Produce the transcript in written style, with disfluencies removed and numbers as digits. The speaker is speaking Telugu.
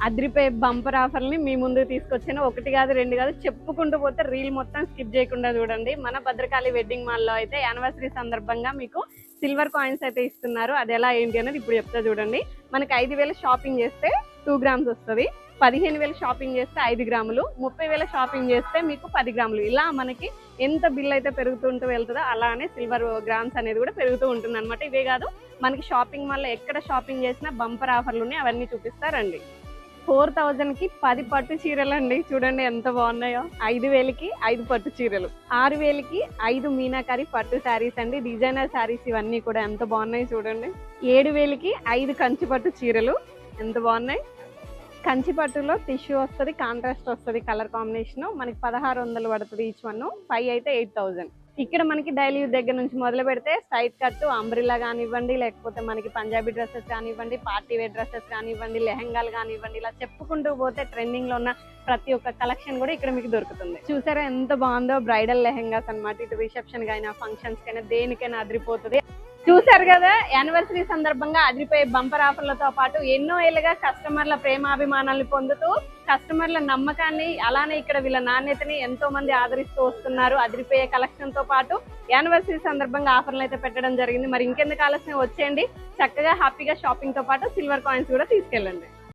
అదిరిపోయే బంపర్ ఆఫర్ని మీ ముందుకు తీసుకొచ్చాను. ఒకటి కాదు, రెండు కాదు, చెప్పుకుంటూ పోతే రీల్ మొత్తం స్కిప్ చేయకుండా చూడండి. మన భద్రకాళి వెడ్డింగ్ మాల్లో అయితే యానివర్సరీ సందర్భంగా మీకు సిల్వర్ కాయిన్స్ అయితే ఇస్తున్నారు. అది ఎలా ఏంటి అనేది ఇప్పుడు చెప్తా చూడండి. మనకి 5,000 షాపింగ్ చేస్తే 2 గ్రామ్స్ వస్తుంది, 15,000 షాపింగ్ చేస్తే 5 గ్రాములు, 30,000 షాపింగ్ చేస్తే మీకు 10 గ్రాములు. ఇలా మనకి ఎంత బిల్ అయితే పెరుగుతుంటూ వెళ్తుందో అలానే సిల్వర్ గ్రామ్స్ అనేది కూడా పెరుగుతూ ఉంటుంది అనమాట. ఇవే కాదు, మనకి షాపింగ్ మాల్లో ఎక్కడ షాపింగ్ చేసినా బంపర్ ఆఫర్లు ఉన్నాయి, అవన్నీ చూపిస్తారండి. 4,000కి 10 పట్టు చీరలు అండి. చూడండి ఎంత బాగున్నాయో. 5,000కి 5 పట్టు చీరలు, 6,000కి 5 మీనాకారి పట్టు శారీస్ అండి. డిజైనర్ శారీస్ ఇవన్నీ కూడా ఎంత బాగున్నాయి చూడండి. 7,000కి 5 కంచి పట్టు చీరలు, ఎంత బాగున్నాయి. కంచి పట్టులో టిష్యూ వస్తుంది, కాంట్రాస్ట్ వస్తుంది, కలర్ కాంబినేషన్. మనకి 1,600 పడుతుంది ఈచ్ వన్. 5 అయితే 8,000. ఇక్కడ మనకి డైలీ యూజ్ దగ్గర నుంచి మొదలు పెడితే స్ట్రైట్ కట్, అంబ్రిల్లా కానివ్వండి, లేకపోతే మనకి పంజాబీ డ్రెస్సెస్ కానివ్వండి, పార్టీ వేర్ డ్రెస్సెస్ కానివ్వండి, లెహంగాలు కానివ్వండి, ఇలా చెప్పుకుంటూ పోతే ట్రెండింగ్ లో ఉన్న ప్రతి ఒక్క కలెక్షన్ కూడా ఇక్కడ మీకు దొరుకుతుంది. చూసారా ఎంత బాగుందో. బ్రైడల్ లెహంగాస్ అన్నమాట. ఇటు రిసెప్షన్ కైనా, ఫంక్షన్స్ కైనా, దేనికైనా అదిరిపోతుంది. చూసారు కదా, యానివర్సరీ సందర్భంగా అదిరిపోయే బంపర్ ఆఫర్లతో పాటు ఎన్నో ఏళ్ళుగా కస్టమర్ల ప్రేమాభిమానాన్ని పొందుతూ కస్టమర్ల నమ్మకాన్ని, అలానే ఇక్కడ వీళ్ళ నాణ్యతని ఎంతో మంది ఆదరిస్తూ వస్తున్నారు. అదిరిపోయే కలెక్షన్ తో పాటు యానివర్సరీ సందర్భంగా ఆఫర్లు అయితే పెట్టడం జరిగింది. మరి ఇంకెందుకు ఆలస్యం, వచ్చేయండి, చక్కగా హ్యాపీగా షాపింగ్ తో పాటు సిల్వర్ కాయిన్స్ కూడా తీసుకెళ్ళండి.